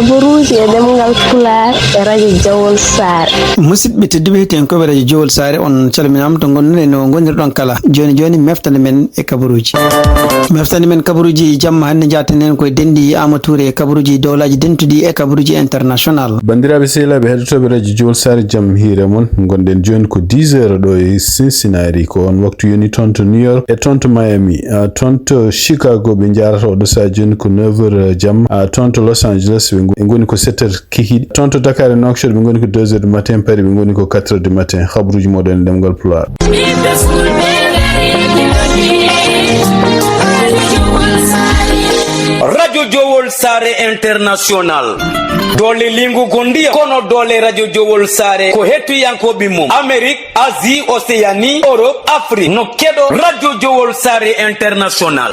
kaburuji e demngal Pulaar e radio Jawol Sare. Musidɓe tedduɓe ten ko radio Jawol Sare on calminama to gonɗen no gonirɗon kala joni meftande men e kaburuji jamma hande jaten koye dendi Amatoure e kaburuji dowlaji dentuɗi e kaburuji international. Bandiraɓe sehilaɓe heɗotoɓe radio Jawol Sare jaam hiire mon gonɗen joni ko 10h ɗo e Cincinnati ko on waktu yoni toon to New York e toon to Miami toon to Chicago ɓe jarata oɗo sa joni ko 9h jamma toon to Los Angeles ɓe goni ko 7h kikiɗi toon to Dakar e Nouakchott ɓe goni ko 2h du matin Paris ɓe goni ko 4h du matin habruji moɗon e ɗemgal Pulaar. Radio Jawol Sare International dole lingu gondia kono dole Radio Jawol Sare ko hettuyankoɓe mum Amérique, Asie, Océanie, Europe, Afrique no keɗo Radio Jawol Sare International.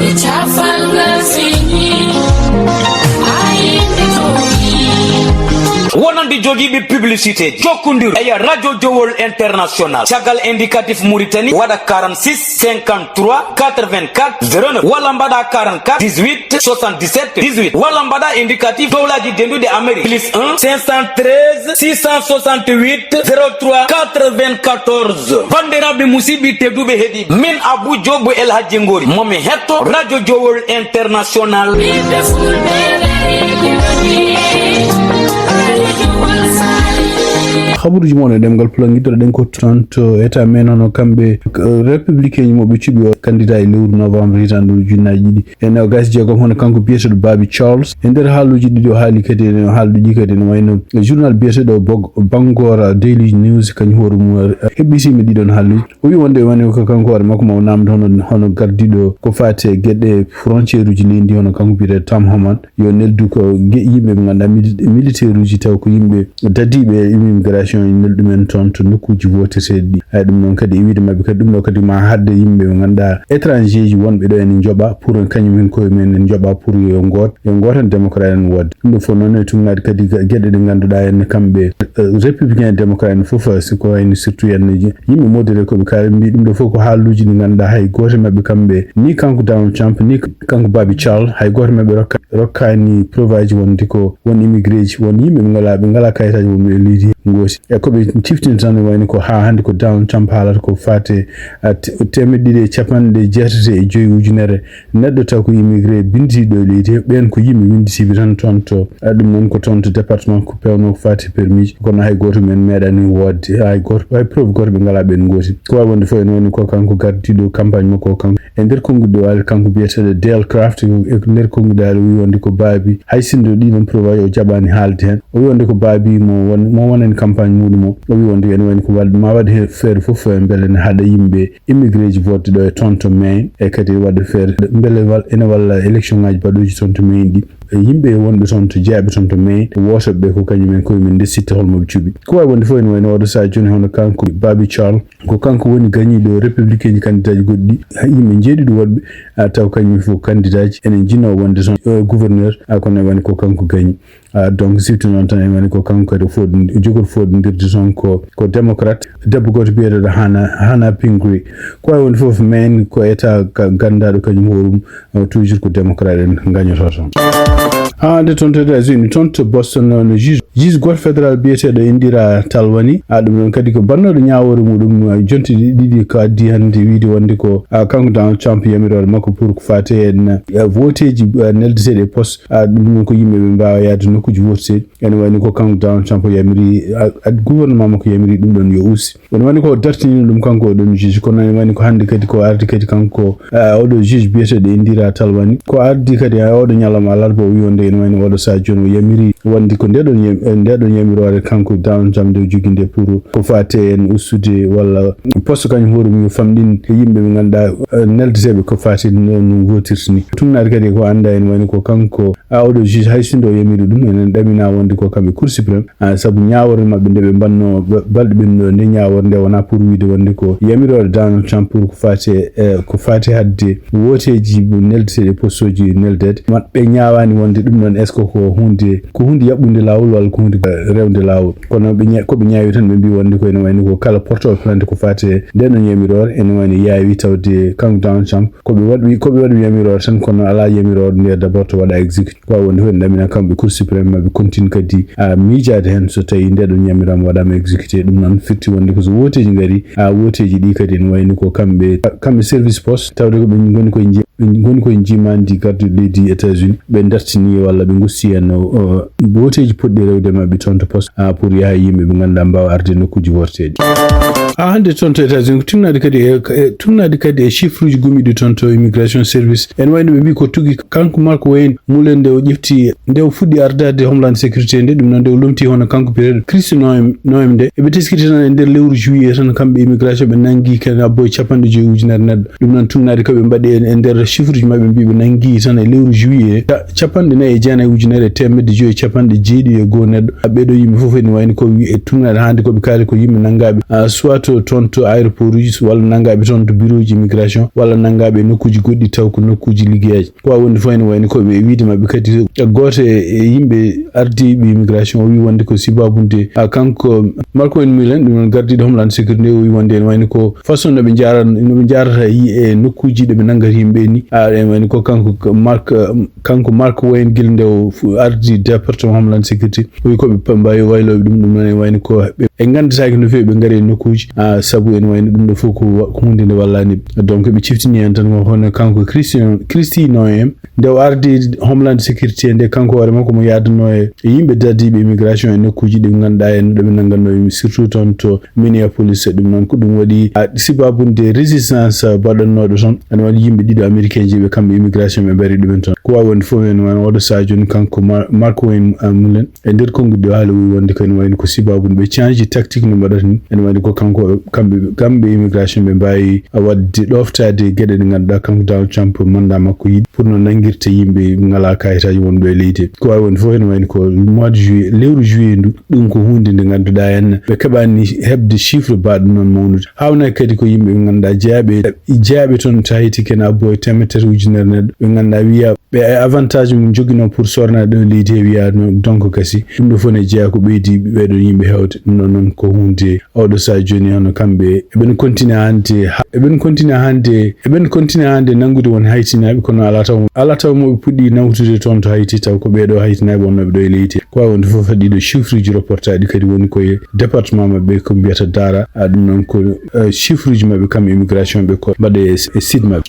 Wonandi jogiɓe publicité jokkodir eya radio Jawol International caggal indicatif Mauritanie waɗa 46 53 84 09 walla mbaɗa 44 18 77 18 walla mbaɗa indicatif dowlaji dendude Amérique plus 1 513 668 03 94 bandiraɓe musidɓe tedduɓe heeɗi min Abou Diobo El Hadji Ngori momi hetto radio Jawol International. haburuji mon e ɗemgal Pulaar guiɗɗoɗen ko to état men hono kamɓe républicain mo ɓe cuɓi o candidat e lewru novembre hitande ujunnaji ɗiɗi e nogas jeegom hono kanko biyeteɗo Babi Charles e nder haaluji ɗiɗi o haali kadi no haalduji kadi no wayno journal biyeteɗo Bangor Daily News kañum hoore mum heɓɓisimi ɗiɗon haalluji o wi wonde woni ko kanko hoore makko mo namde hono gardiɗo ko fate gueɗe frontiére uji leydi hono kanko biyeteɗo Tam Homan yo neldu ko yimɓe ɓe ganduɗa militaire uji taw ko yimɓe dadiɓe immigration nelɗumen toon to nokkuji voteteɗi ɗi ay ɗum noon kadi e wiide mabɓe kadi ɗum ɗo kadi ma hadde yimɓe ɓe ganduɗa étranger ji wonɓe ɗo ene joɓa pour kañum hen koye men en joɓa pour yo gotan démocrate en wodde ɗum ɗo fof noon e tungade kadi gueɗe ɗe ganduɗa henne kamɓe républicain démocrate en foof siko wayno surtout henne yimɓe modéré koɓe kaali mbi ɗum ɗo fof ko haaluji ɗi ganduɗa hay goto mabɓe kamɓe ni kanko Donald Trump ni kanko Babi Charles hay goto mabɓe rokkani preuve aji wonde ko won immigré ji won yimɓe ɓe ngala kayitaji wonɓe e leydi gooti e koɓe tiftin tan wayno ko ha hande ko Donald Trump haalata ko fate 1,965 ujunere neɗɗo taw ko immigré binditiɗo e leydi ɓen ko yimɓe winditiɓe tan toon to ɗum noon ko toon to département ko pewno ko fate permis kono hay goto men meeɗani wodde hay preuve goto ɓe ngala ɓen gooti ko wawi wonde fof en woni ko kanko gardiɗo campagne makko kanko e nder konngudi wali kanko biyeteɗo Dale Craft e nder konngudi o wi wonde ko Babi hay sindo ɗiɗon preuve aji o jaɓani haalde hen o wi wonde ko Babi mo wonani campagne muɗum o wi wonde ene wayno ko ma waɗi he feere fof beele ne haɗa yimɓe immigré ji vodde ɗo e toon to Maine e kadi waɗa feere beele ene walla élection ngaji baɗoji toon to Maine ɗi yimɓe wonɓe toon to jeeyaɓe toon to Maine wotoɓe ko kañumen koyemen desitta holmoɓe cuuɓi ko wawi wonde fof ene wayno oɗo sa joni hono kanko Babi Charles ko kanko woni gañiɗo républicain ji candidat ji goɗɗi yimɓe jeeɗiɗo woɗɓe taw kañum fof candidat ji enen jinno wonde toon gouverneur kono woni ko kanko gañi donc surtout noon tan ene woni ko kanko kadi jogoto foɗodirde toon ko démocrate debbo goto biyeteɗo Hannah Pingree ko wawi wonde fof Maine ko état gandaɗo kañum horum toujours ko démocrate en gañoto toon nde toon to États-Unis toon to Boston no juge goto fédéral biyeteɗo Indira Talwani ɗum noon kadi ko bannoɗo ñawore muɗum jonti ɗiɗi ko addi hande wiide wonde ko kanko Donald Trump yamirore makko pour ko fate en voteji neldeteɗe poste ɗum noon ko yimɓe ɓe mbawa yaade nokkuji voteteɗi ene wayni ko kanko Donald Trump yamiri gouvernement makko yamiri ɗum ɗon yo usti ene wayni ko dartinino ɗum kanko oɗon juge kono ene wayni ko hande kadi ko ardi kadi kanko oɗo juge biyeteɗo Indira Talwani ko ardi kadi oɗo ñalawma alarba o wi wonde ene wayno oɗo sa joni o yamiri wonde ko ndeɗon yamirore kanko Donald Trump nde jogui nde pour ko fate en ustude walla poste kañum hoɗum yo famɗin yimɓe ɓe ganduɗa neldeteɓe ko fate no votirta ni tumnade kadi ko anda ene wayni ko kanko oɗo juge hay sinno o yamiri ɗum enen ɗamina wonde ko kamɓe Cour suprême saabu ñaworde mabɓe nde ɓe mbanno balɗe ɓenno nde ñaworde nde wona pour wiide wonde ko yamirore Donald Trump pour ko fate hadde woteji neldeteɗe poste uji neldede ɓe ñawani wonde ɗum ɗon est ce que ko hunde yaɓɓude lawol walla ko hunde rewde lawol kono ko be ñaawi tan be bi wonde ko ene wayni ko kala porto plainte ko fate den no yamiror ene wayni yaawi tawde kanko down champ ko be wadi yamiror tan kono ala yamiror ne d'abord to wada execute ko wonde ko ndamina kambe cour supreme be continue kadi miijaade hen so tawi nde do yamiram wadama execute dum non fitti wonde ko so woteji ngari woteji di kadi ene wayni ko kambe service post tawde ko be ngoni ko jimandi garde leydi États-Unis be dartini walla be gussi en woteji podde rewde mabbe ton to post pour yaha yimbe be ganda mbawa arde nokkuji worteji hande ton to États-Unis tunnade kadi e chiffre ji gumiɗi ton to immigration service en wayno be bi ko tugi kanko Mark Wayne mulen de o ƴefti nde o fuɗɗi ardade homeland sécurité nde ɗum noon nde o lomti hono kanko période Christine Noem nde eɓe teskiti tan e nder lewru juillet tan kamɓe immigration ɓe nangi kadi abboye 50 ujunere neɗɗo ɗum noon tunnade kaɓe mbaɗi e nder chiffre ji mabɓe mbi ɓe nangi tan e lewru juillet 49 ujunere temedde joyi 7.7 neɗɗo ɓeɗo yimɓe fof ene wayni ko wi e tunnade hande koɓe kaali ko yimɓe nangaɓe soit ton to aéroport uji walla nangaɓe ton to bureau ji immigration walla nangaɓe nokkuji goɗɗi taw ko nokkuji liggeyaji ko wonde fof ene wayni koɓe wiide mabɓe kadi goto e yimɓe ardiɓe immigration o wi wonde ko sibabunde kanko Marco en Milan ɗum non gardiɗo homeland sécurité o wi wonde ene wayni ko façon noɓe jarata yi e nokkuji ɗeɓe nangata yimɓe ni ene wayni ko kanko Mark Wayne gil nde o ardi département homeland sécurité o wi koɓe mbawi wayloɓe ɗum non ene wayni ko e gandetaki no fewi ɓe gaari e nokkuji sabu ene wayni ɗum ɗo fof ko hunde nde wallani donc ɓe ciftini hen tan hono kanko Christine Noem nde o ardi homeland sécurité nde kanko hoore makko mo yadano e yimɓe dadiɓe immigration e nokkuji ɗi ganduɗa en ɗoɓe nanganno surtout toon to Minneapolis ɗum noon ko ɗum waɗi sibabunde résistance baɗannoɗo toon ene waɗi yimɓe ɗiɗo américain ji ɓe kamɓe immigration ɓe mbari ɗumen toon ko wawi wonde fof en wayno oɗo saha joni kanko Mark Wayne Mulen e nder konngudi o haali wi wonde ko ene wayni ko sibabunde ɓe change tactique no mbaɗata ni ene wayni ko kanko kamɓe immigration ɓe mbawi wadde ɗoftade gueɗe ɗe ganduɗa kanko Donald Trump mandat makko yiɗi pour no nangirta yimɓe ngala kayitaji wonɗo e leydi ko wawi wonde fof ene wayni ko mois de juillet lewru juillet ndu ɗum ko hunde nde ganduɗa en ɓe keɓani hebde chiffre baɗo noon mawnude hawna kadi ko yimɓe ɓe ganduɗa jeeyaɓe toon Tahiti ken abbo e temedere ujunere neɗɗo ɓe ganduɗa wiya ɓe avantage mum joguino pour sornade ɗo leydi he wiya donc kasi ɗum ɗo fof ne jeeya ko ɓeydi ɓeɗo yimɓe hewde ɗum noon ko hunde oɗo sa joni hono kamɓe eɓen continue hande nangude won haytinaɓe kono ala taw moɓe puɗɗi nawtude toon to Hayti taw ko ɓeɗo haytinaɓe wonnoɓe ɗo e leydi ko wawi wonde fof ɗiɗo chiffre ji reportaɗi kadi woni koye département mabɓe ko mbiyata Dara ɗum noon ko chiffre ji mabɓe kamɓe immigration ɓe ko mbaɗe e site mabɓe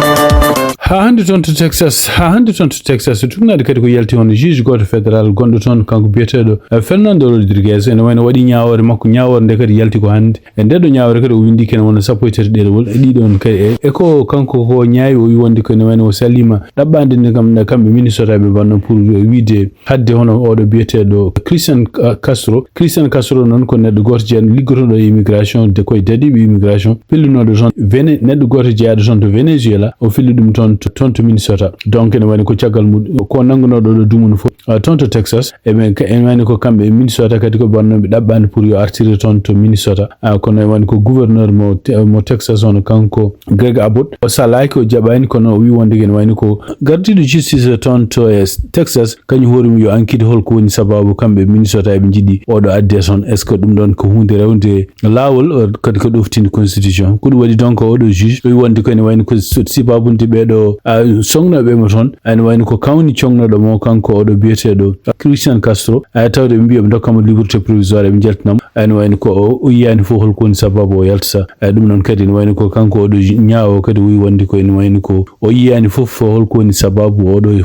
ha hande toon to Texas tugnade kadi ko yalti hono juge goto fédéral gonɗo toon kanko biyeteɗo Fernando Rodriguez ene wayno waɗi ñawore makko ñawore nde kadi yalti ko hande e ndeɗo ñawore kadi o windi kene wona 13 ɗerewol e ɗiɗon kadi e ko kanko ko ñaawi o wi wonde ko ene wayno o salima ɗaɓɓande nde kamɓe Minnesota ɓe banno pour wiide hadde hono oɗo biyeteɗo Christian Castro noon ko neɗɗo goto jeeyaɗo liggotoɗo e immigration de koye dadiɓe immigration pillinoɗo toon neɗɗo goto jeeyaɗo toon to Venezuela o filli ɗum toon to Minnesota donc ene wayni ko caggal mum ko nangunoɗo ɗo dumuno fof toon to Texas ene wayni ko kamɓe Minnesota kadi ko bannoɓe ɗaɓɓande pour yo artire toon to Minnesota kono ene wayni ko gouverneur mo Texas on kanko Greg Abbott o salaki o jaɓani kono o wi wonde ene wayni ko gardiɗo justice toon to Texas kañum hoore mum yo ankide holko woni sababu kamɓe Minnesota eɓe jiiɗi oɗo adde toon est ce que ɗum ɗon ko hunde rewde lawol kadi ko ɗoftinde constitution ko ɗum waɗi donc oɗo juge o wi wonde ko ene wayni ko sibabunde ɓeɗo sognoɓe mo toon ene wayni ko kawni cognoɗo mo kanko oɗo biyeteɗo Christian Castro tawde ɓe mbiya ɓe dokkamo liberté provisoire ɓe jaltinamo ene wayni ko o yiyani fof holko woni sababu o yaltata ɗum noon kadi ene wayni ko kanko oɗo ñaawo kadi wi wonde ko ene wayni ko o yiyani fof holko woni sababu oɗo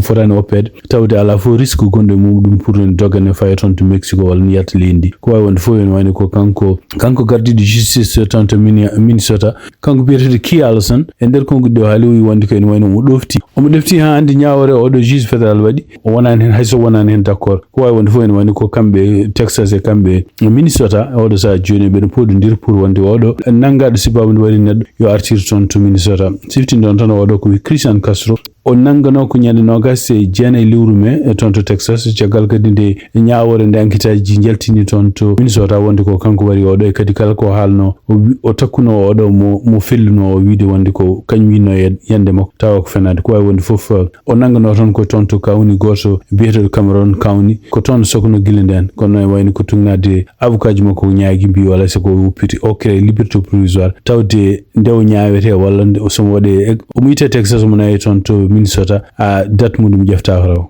fotani oppede tawde ala fof risque gonɗo e muɗum pour ne dogane faya toon to Mexico walla ne yalta leydi ko wawi wonde fof ene wayni ko kanko gardiɗo justice toon to Minnesota kanko biyeteɗo Key Allison e nder konguɗi o haali wi wonde ko ene wayno omo ɗofti ha andi ñawore oɗo juge fédéral waɗi o wonani hen hayso wonani hen d' accord ko wawi wonde fof ene wayni ko kamɓe Texas e kamɓe Minnesota oɗo sa joni ɓeɗo poɗodiri pour wonde oɗo nangaɗo sibabu nde waɗi neɗɗo yo artire toon to Minnesota siftinde on tan oɗo ko Christian Castro o nangano ko nyande nogas jene liwrume tonto Texas jagal kadi nde nyaawore nde ankitaji jaltini tonto Minnesota wonde ko kanko wari odo e kadi kala ko halno o takkuno odo mo felluno o wiide wonde ko kanyum wino yande makko tawa ko fenade ko way wonde fof o nangano ton ko tonto kawni goto biyetedo Cameron kawni ko ton sokno gilenden kono wayni ko tugnade avocat ji makko nyaagi bi wala sako wuppiti okre liberté provisoire tawde ndew nyaawete walla somo wade o muyite Texas mo nayi tonto Minnesota a date mudum jefta raw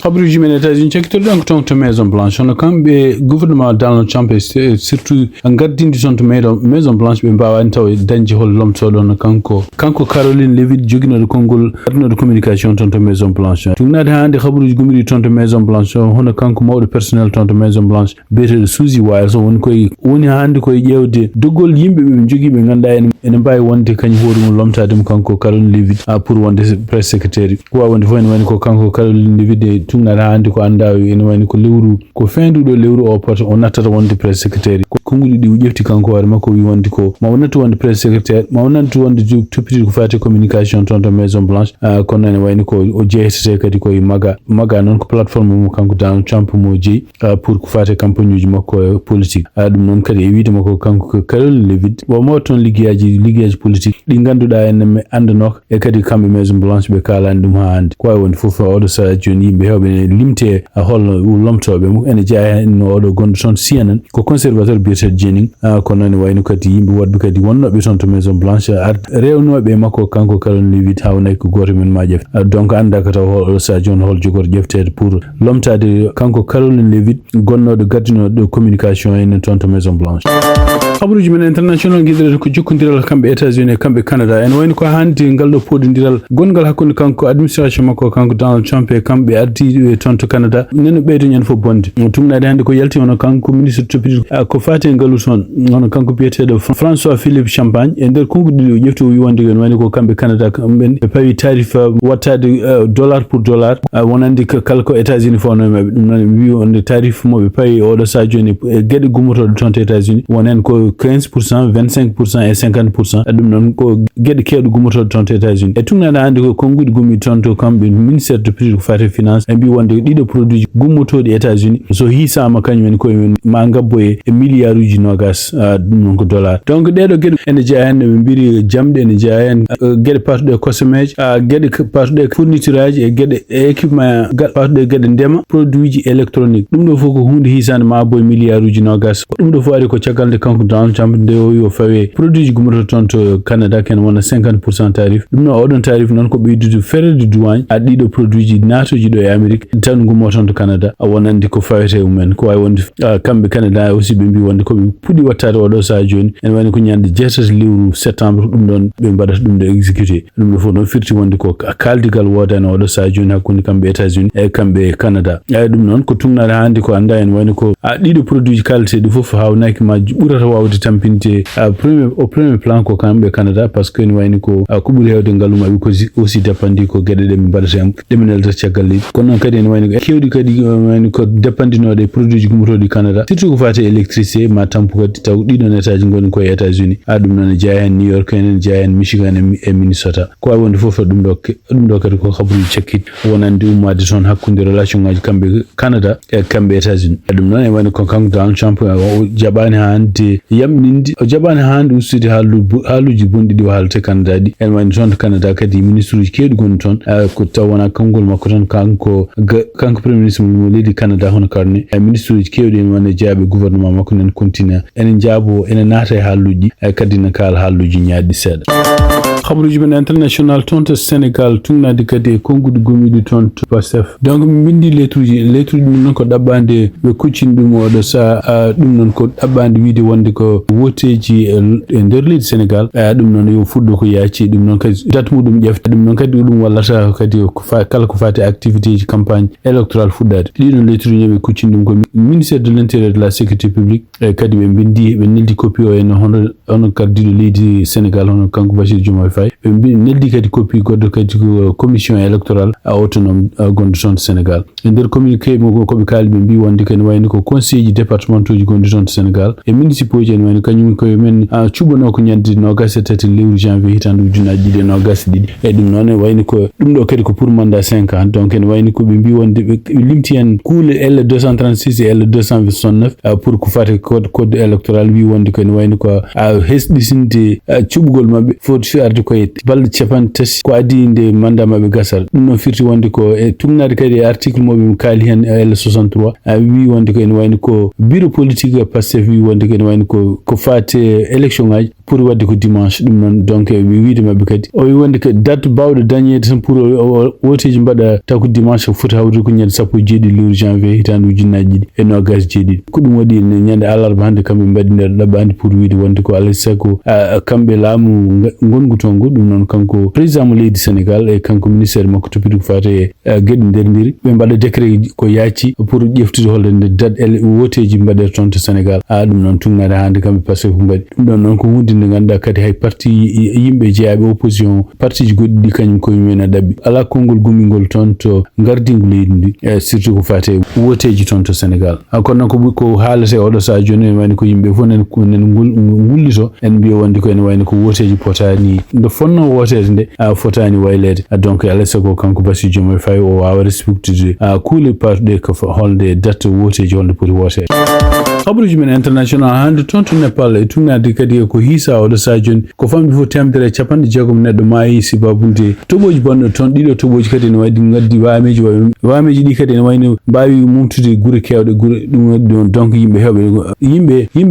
xabru jimen États-Unis cekito donc tonto Maison Blanche on kambe gouvernement Donald Trump surtout ngardindi tonto Maison Blanche be mbawani taw danji hol lomto don kanko Caroline Levitt jogino kongol de communication tonto Maison Blanche tugnade hande xabru gumiri tonto Maison Blanche hono kanko mawdo personnel tonto Maison Blanche bete Suzy Wiles woni hande koy jewde dogol yimbe be jogi be ganda en mbawi wonde kany horum lomtade kanko Caroline Levitt pour wonde press secretary ko wonde fo en wani ko kanko Caroline Levitt tugnade hande ko anda en wani ko lewru ko fendudo lewru o pot on natata wonde press secretary ko ngudi di jefti kanko war makko wi wonde ko ma wonata wonde press secretary ma wonanta wonde topiti ko fati communication tonto Maison Blanche kono en wani ko o jeetete kadi ko maga non ko plateforme mo kanko Donald Trump mo jeyi pour ko fati campagne uji makko politique dum non kadi e wiide makko kanko Caroline Levitt wo mo ton liggéeyaji politique di ganduda en andano e kadi kambe Maison Blanche be kalani dum ha hande ko wonde fof odo sa joni yimbe hewbe limte holno lomtobe mo ene jaya no odo gondo ton CNN ko conservateur Peter Jennings kono ne wayno kadi yimbe wadbe kadi wonnobe ton to Maison Blanche rewnobe makko kanko Caroline Levitt hawnay ko goto men ma jef donc anda ka taw hol sa jon hol jogor jeftede pour lomtade kanko Caroline Levitt gonnodo gardino de communication en ton to Maison Blanche xabruji men international gidere ko jokkondiral kambe États-Unis kambe Canada en wayno ko hande galdo podindiral gongal hakkunde kanko administration makko kanko Donald Trump e kambe ardi tonto Canada neno beydo nyen fo bonde tumnade hande ko yalti on kanko ministre topidi ko fati ngalu son on kanko biyetedo François Philippe Champagne e der kongude jefto wi wonde en wayno ko kambe Canada kamben e pawi tarif wattade dollar pour dollar wonande kala ko États-Unis fo no mabbe dum non wi on tarif mo be pawi odo sa joni gede gumoto tonto États-Unis wonen ko 15%, 25% et 50% dum non ko gede keedu gumoto tonto États-Unis e tumnade hande ko kongude gumi tonto kambe ministère de prix ko fati finance e bi wonde dido produit gummotodi États-Unis so hisama kanyum ko ma ngabboye e milliard uji nogas dum ko dollar donc dedo gede ene jayan be mbiri jamde ene jayan gede partude cosmétique gede partude fourniture e gede équipement partude gede ndema produit ji électronique dum do foko hunde hisane ma boy milliard uji nogas dum do fo ari ko ciagalde kanko Donald Trump de o yo fawe produit ji gumoto tonto Canada ken wona 50% tarif dum no odon tarif non ko beydude frais de douane adido produit ji natoji do e Amerique tan gumoto tonto Canada wonande ko fawete umen ko way wonde kambe Canada aussi be mbi wonde ko be pudi wattade odo sa joni en wani ko nyande jeetat lewru septembre dum don be mbadata dum de exécuter dum do fo no firti wonde ko kaldigal wodane odo sa joni hakkunde kambe États-Unis e kambe Canada dum non ko tungnade hande ko anda en wani ko dido produit qualité du fof hawnaki ma burata wawde tampinte premier plan ko kambe Canada parce que en wani ko ko buri hewde ngaluma bi ko aussi dépandi ko gede de mbadata am deminel ta ciagalli kono kadi en wani kewdi kadi wani ko dépendino des produits gumoto di Canada surtout ko fate électricité ma tampu kadi taw dido netaji ngoni ko États-Unis dum non jayen New York en jayen Michigan e Minnesota ko wonde fof dum do kadi ko xabru cekkit wonande ummade ton hakkunde relation ngaji kambe Canada e kambe États-Unis dum non e wani ko kanko Donald Trump jabani hande yamnindi jabani hande usudi haluji bondi di halte Canada di en wani ton Canada kadi ministre ji kedu gon ton ko tawana kangol makko ton kanko premier ministre mo ledi Canada hono karne ministre ji kedu en wani jaabe gouvernement makko nen continue en jaabo en naata haluji kadi na kala haluji nyaadi seda xabruji ben international tonto Sénégal tungnade kadi kongude gomidi tonto Pastef donc bindi letruji non ko dabbande be kuccin dum odo sa dum non ko dabbande wiide wonde ko woteji e der leydi Sénégal dum non yo fuddo ko yaaci dum non kadi datmudum jefta dum non kadi dum wallata kadi ko kala ko fati activité ji campagne électorale fuddade dino letruji be kuccin dum ko ministère de l'intérieur de la sécurité publique kadi be bindi be neldi copie o en hono kardido leydi Sénégal hono kanko Bassirou Diomaye fay be neddi kadi copie goddo kadi commission électorale autonome gondo ton Sénégal nder communiqué mo ko be kalbe bi wonde ken wayni ko conseil départementaux gondo ton Sénégal e municipaux je wayni kanyum ko men cubono ko nyandi no gasetati lewru janvier hitandu junaji de no gasdi e dum non wayni ko dum do kadi ko pour mandat 5 ans donc en wayni ko be bi wonde be limti en coule L236 et L269 pour ko fati code électoral bi wonde ken wayni ko hesdisinde cubugol mabbe foti arde ko balde cepantas ko adinde mandat mabbe gasar dum no firti wonde ko e tugnade kadi article mobe kali hen L63 wi wonde ko en wayni ko bureau politique Pastef wi wonde ko en wayni ko fati élection ngaji pour wadde ko dimanche dum non donc mi wiide mabbe kadi o wi wonde ko date bawde dañede tan pour woteji mbada taw dimanche foti hawde ko nyande 17 lewru janvier hitandu junnaji e no gas jeedi ko dum wadi nyande alarba hande kambe mbadi nder dabandi pour wiide wonde ko alsako kambe laamu ngongu tongo dum non kanko président mo leydi Sénégal e kanko ministère makko topidi ko fate gedde nderdiri be mbada décret ko yaaci pour ƴeftude holde date woteji mbade ton to Sénégal dum non tungnade hande kambe parce que ko mbadi dum non ko hunde nde ganda kadi hay parti yimbe jeyabe opposition parti ji goddi kanyum ko yimena dabbi ala kongol gumingol ton to ngardingu leydi ndi surtout ko fate woteji ton to Sénégal kono ko haalate odo sa joni wani ko yimbe fonen ngullito en biyo wonde ko en wayni ko woteji potani ndo fonno wotede nde fotani waylede donc ala sago kanko basi jomo fay o wawa respectude kuule parde ko holde date woteji holde poti wotede habruji men international hande tonto Nepal e tunade kadi ko hisa odo sa joni ko fambi fo temdere capande jeegom neddo maayi sibabunde toboji bonno ton dido toboji kadi ne wadi ngaddi waameji di kadi ne wayno baawi mumtude gure kewde gure dum donc yimbe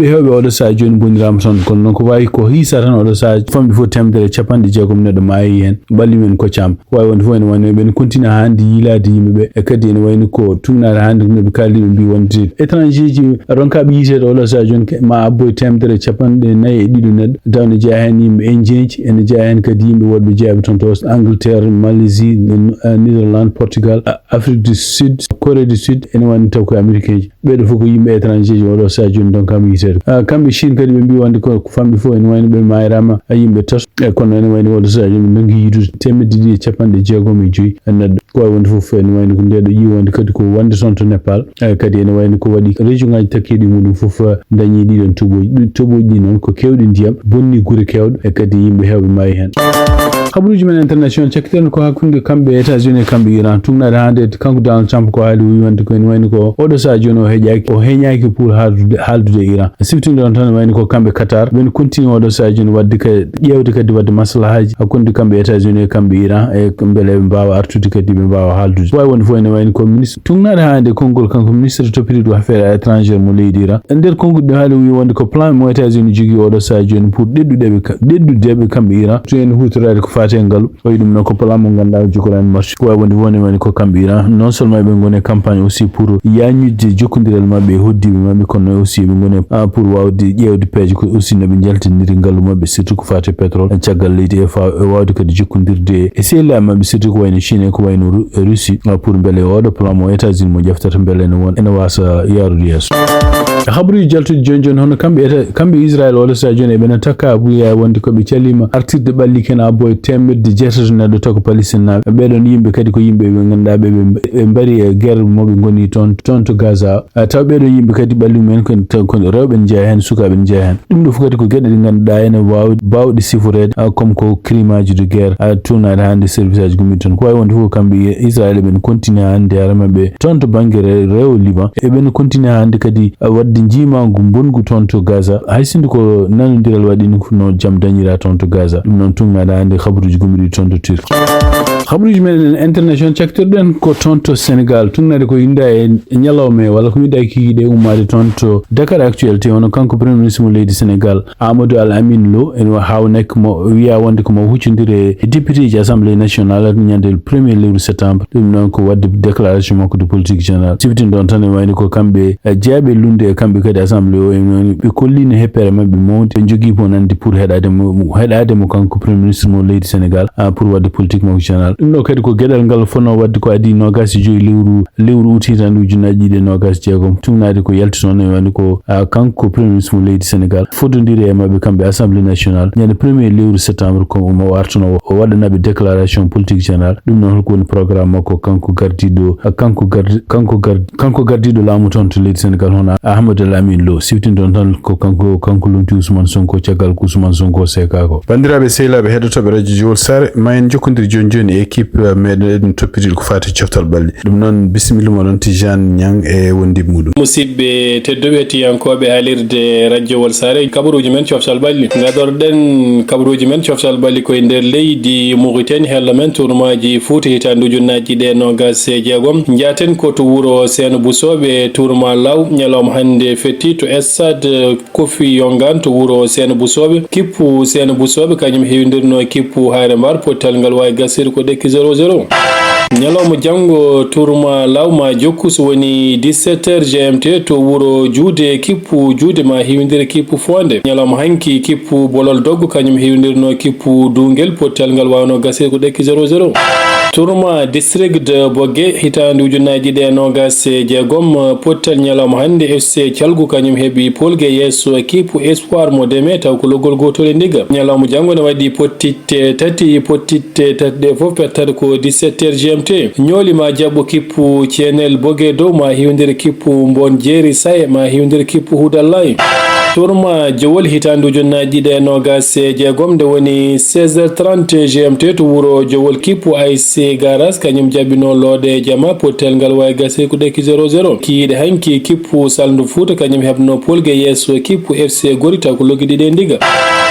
hewbe odo sa joni bondirama ton kono non ko wawi ko hisa tan odo sa fambi fo temdere capande jeegom neddo maayi hen balli men ko cam wawi wonde fo en wayno ben continue hande yilade yimbe e kadi ne wayno ko tunade hande no be kaldi be bi wonde étranger ji ronka bi yite odo sa joni ma abboy temdere capande nayi e dido neddo dawne jeya hen yimbe enjeji en jeya hen kadi yimbe wodbe jeyabe ton to Angleterre Malaisie Netherlands Portugal Afrique du Sud Corée du Sud en woni taw ko américain ji bedo foko yimbe étranger ji odo sa joni donc kam yite kambe Chine kadi be mbi wonde ko fambe fo en wayno be mayrama yimbe tas e kono en wayno odo sa joni nangi yidu temeddi capande jeegom e joyi neddo ko wonde fof en wayno ko ndedo yi wonde kadi ko wonde son to Nepal kadi en wayno ko wadi région ngaji takkedi mudum fof dañi didon toboji non ko kewdi ndiyam bonni gure kewdo e kadi yimbe hewbe mayi hen habruji men international cekten ko hakkunde kambe États-Unis kambe Iran tungnade hande kanko Donald Trump ko haali wi wonde ko en wayni ko odo sa joni o heñaki pour haldude Iran siftinde don tan wayni ko kambe Qatar ben continue odo sa joni wadde ka ƴewde kadi wadde maslahaji hakkunde kambe États-Unis kambe Iran e bele mbawa artude kadi be mbawa haldude way wonde fo en wayni ko ministre tungnade hande kongol kanko ministre topiri do affaire étrangère mo leydi Iran nder kongol do haali wi wonde ko plan mo États-Unis jogi odo sa joni pour deddude kambe Iran to en hutorade ko fate ngalu o yidum non ko plan mo ganda jokoran marché ko wonde woni ko kambe Iran non seulement be ngone campagne aussi pour yañude jokkondiral mabbe hoddibe mabbe kono aussi be ngone pour wawde ƴewde peeje ko aussi nabe jaltiniri ngalu mabbe surtout ko fate pétrole caggal leydi e wawde kadi jokkondirde e sela mabbe surtout ko wayno Chine ko wayno Russie pour bele odo plan mo États-Unis mo jaftata bele ne won ene wasa yarude yeso habru jaltude jonjon hono kambe Israel wala sa joni be na takka buya wonde ko be calima artirde balli kena boy temedde jettato neddo to ko Palestine be don yimbe kadi ko yimbe be ganda be bari e guerre mo be goni ton to Gaza taw be don yimbe kadi balli men ko rewbe njeya hen sukabe njeya hen dum do fukati ko gedde ganda ene bawde sifurede comme ko crimaji de guerre tunade hande service gumi ton ko wonde fu kambe Israel ben continue hande arama be ton to bangere rew Liban e ben continue hande kadi wadde njima gumbongu ton to Gaza haysinde ko nanodiral wadi ni no jam dañira ton to Gaza dum non tunada hande khabruji gumri ton to Turki khabruji men international sector den ko ton to Senegal tunade ko inda e nyalawme wala ko yida ki de umade ton to Dakar actualité on kanko premier ministre mo leydi Senegal Amadou Al Amin Lo en hawnek mo wiya wonde ko mo huccindire député de assemblée nationale nyande le 1er lewru septembre dum non ko wadde déclaration mako de politique générale tibitin don tan wayni ko kambe jaabe lunde kambe kadi assemblée o en be kollini heppere mabbe mawde jogi bonande pour heɗade mo kanko premier ministre mo leydi Sénégal pour wadde politique mo général dum no kadi ko gedal ngal fono wadde ko adi nogas joyi lewru utitan ujunaji de nogas jeegom tumnade ko yalti non wani ko kanko premier ministre mo leydi Sénégal fodondiri e mabbe kambe assemblée nationale nyande premier lewru septembre ko mo wartuno o wadanabe déclaration politique générale dum non ko woni programme makko kanko gardido laamu ton to leydi Sénégal hono Ahmadou Lamine Lo siwtin don tan ko kanko lumti Ousmane Sonko caggal ko Ousmane Sonko sekako bandirabe sehilabe hedotobe radio Jowol Sare mayen jokkondir joni équipe meɗen toppitiri ko fati coftal balɗe ɗum noon bisimilla moɗon Tijane Niang e wondib muɗum musidɓe tedduɓe tiyankoɓe haalirde radio Jowol Sare kabaruji men coftal balɗe gadorɗen kabaruji men coftal balɗe koye nder leydi Mauritanie hella men tourmaji Fouta hitande ujunnaji ɗe nogas e jeegom jaten ko to wuro Seno Busoɓe tourma law ñalawma hande fetti to stade Kofi Yongan to wuro Seno Busoɓe kippu Seno Busoɓe kañum heewindirno kippu Haare Mbar pottal ngal wawi gasir ko dekki 0-0 ñalawma janggo tourma law ma jokku so woni 17h GMT to wuro Juude kippu Juude ma heewindira kippu Fonde ñalawma hanki kippu Bolol Doggo kañum heewindirno kippu Dungel pottal ngal wawno gasir ko dekki 0-0 tourma district de Bogue hitande ujunnaji ɗe nogas e jeegom pottal ñalawma hande FC Thialgu kañum heeɓi polgue yesso kippu Espoir mo deme taw ko loggol gotol e ndiga ñalawma janggo ne waɗi pottitte tati ɗe fof pertade ko 17h GMT ñoolima jabbo kippu Thienel Bogue dow ma hiwdiri kippu Mbon Jeeri Saye ma hiwdiri kippu Hudallahi tourma Jowol hitande ujunnaji ɗe nogas e jeegom nde woni 16h30 GMT to wuro Jowol kippu ASC Garas kañum jabbino loode jama pottel ngal wawi gase ko dekki 0-0 kiide hanki kippu Saldu Fouta kañum hebno polgue yesso kippu FC Gorita ko loggi ɗiɗi ndiga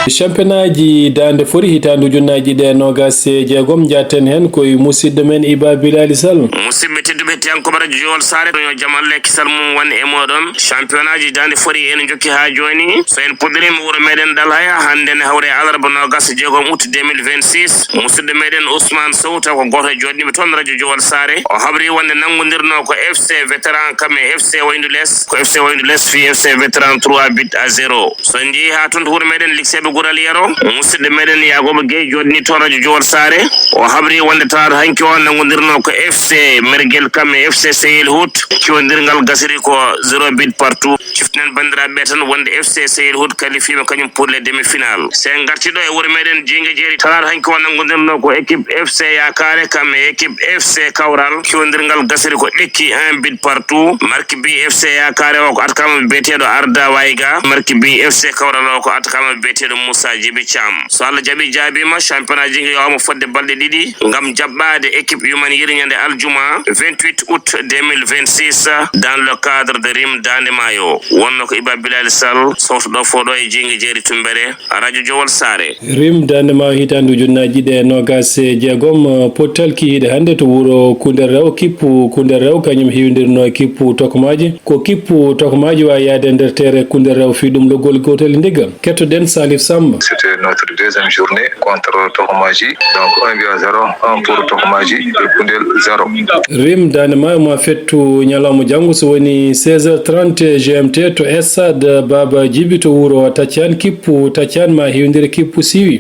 championnat ji dande fori hitande ujunnaji ɗe nogas e jeegom jatten hen koye musidɗo men Iba Bilali Sall musidɓe tedduɓe tiyankoɓe radio Jowol Sare yo jaam Allah kisal mum wonde e moɗon championnat ji dande fori en jokki ha joni so en puɗɗirima wuuro meɗen Dalhaya hande ne hawre alarba nogas e jeegom août 2026 musidɗo meɗen Ousmane Sow taw ko goto e joɗɗiɓe toon radio Jowol Sare o habri wonde nanggodirno ko FC vétéran kam e FC Wayndu Less ko FC Wayndu Less fi FC vétéran 3-0 so en jeehi ha toon to wuuro meɗen likseɓe Gural Yero musidɗo meɗen Yagoba Gueye joɗni toon radio Jowol Sare o habri wonde tawaɗo hanki o nanggodirno ko FC Mergel kam e FC Sehil Hout kiwodirgal gasiri ko 0 partout ciftinen bandiraɓe tan wonde FC Sehil Hout qualifié kañum pour les demi-finales sen gartiɗo e wuuro meɗen Jingue Jeeri tawaɗo hanki o nanggodirno ko équipe FC Yakare kam e équipe FC Kawral kiwodirgal gasiri ko ɗekki 1 partout marque bi FC Yakare o ko atakama beteɗo Arda Wayga marque bi FC Kawral o ko atakama beteɗo Moussa Djibi Thiam so Allah jaaɓi jaabima championnat Jingue yowama fodde balɗe ɗiɗi gam jaɓɓade équipe yuman yiri ñande aljuma 28 août 2026 dans le cadre de Rim Dande Mayo wonno ko Iba Bilal Sall sowtoɗo foɗo e Jingue Jeeri Tumbere radio Jowol Sare Rim Dande Mayo hitande ujunnaji ɗe nogas e jeegom pottal kihiɗe hande to wuro Koundel Rew kippu Koundel Rew kañum heewdirno kippu Tokomaji ko kippu Tokomaji wawi yaade nder terre Koundel Rew fi ɗum loggol gotel ndigga kettoɗen Salif Samba. C'était notre deuxième journée contre Tokomaji donc 1-0 pour Tokomaji et Koundel 0. Rim Dande Mayo ma fettu ñalawma janggo so woni 16h30 GMT to stade Baba Djibi to wuro Taccian kippu Taccian ma heewdiri kippu Siwi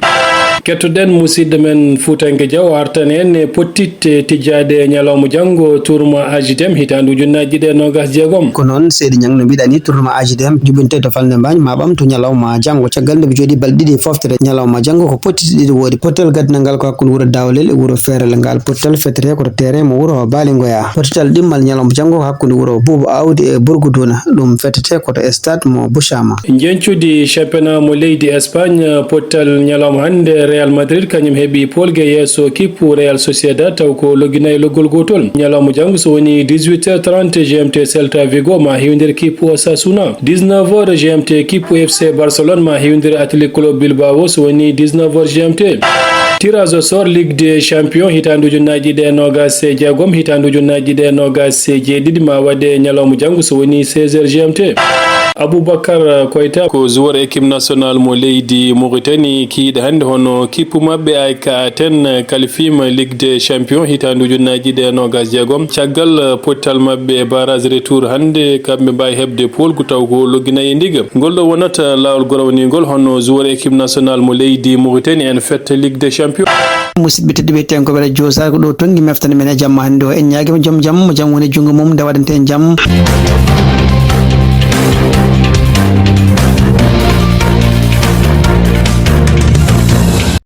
kettoɗen musidɗo men Foutanke Diaw artan en e pottitte tijjade ñalawma janggo tourma AJDM hitande ujunnaji ɗe nogas jeegom ko noon seydi Niang no mbiɗa ni tourma AJDM jubinte to falde mbañ ma ɓamtu ñalawma janggo caggal nde ɓe jooɗi balɗe ɗiɗi foftere ñalawma janggo ko pottitte ɗiɗi woodi pottal gaddinal ngal ko hakkude wuuro Dawlel e wuuro Ferel ngal pottal fettete koto terrain mo wuuro Balingoya pottal ɗimmal ñalawma janggo ko hakkude wuuro Boubou Aoudi e Bourgouduna ɗum fettete koto stade mo Bouchama jencude championnat mo leydi Espagne pottal ñalawma hande Real Madrid kañum heeɓi polgue yesso kippu Real Sociedad taw ko logginayi loggol gotol ñalawma janggo so woni 18h30 GMT Celta Vigo ma heewdir kippu Osasuna 19h GMT kippu FC Barcelone ma heewdir Athletic Club Bilbao so woni 19h GMT tirage au sort Ligue des Champions hitande ujunnaji ɗe nogas e jeegom hitande ujunnaji ɗe nogas e jeeɗiɗi ma waɗe ñalawma janggo so woni 16h GMT Aboubacar Koita ko joueur équipe nationale mo leydi Mauritanie kiiɗe hannde hono kippu maɓɓe ay ka ten qualifima Ligue des Champions hitandu ujunnaji ɗe nogas jeegom caggal pottal maɓɓe e barrage retour hannde kamɓe mbawi hebde polgu taw ko logginayi e ndiga ngol ɗo wonata lawol gorawnigol hono joueur équipe nationale mo leydi Mauritanie en fait Ligue des Champions. musidɓe tedduɓe ten ko ɓeɗa josa ko ɗo tongi meftane men e jamma hannde o en ñaguima joom jaam mo jaam woni jungo mum nde waɗante en jaam.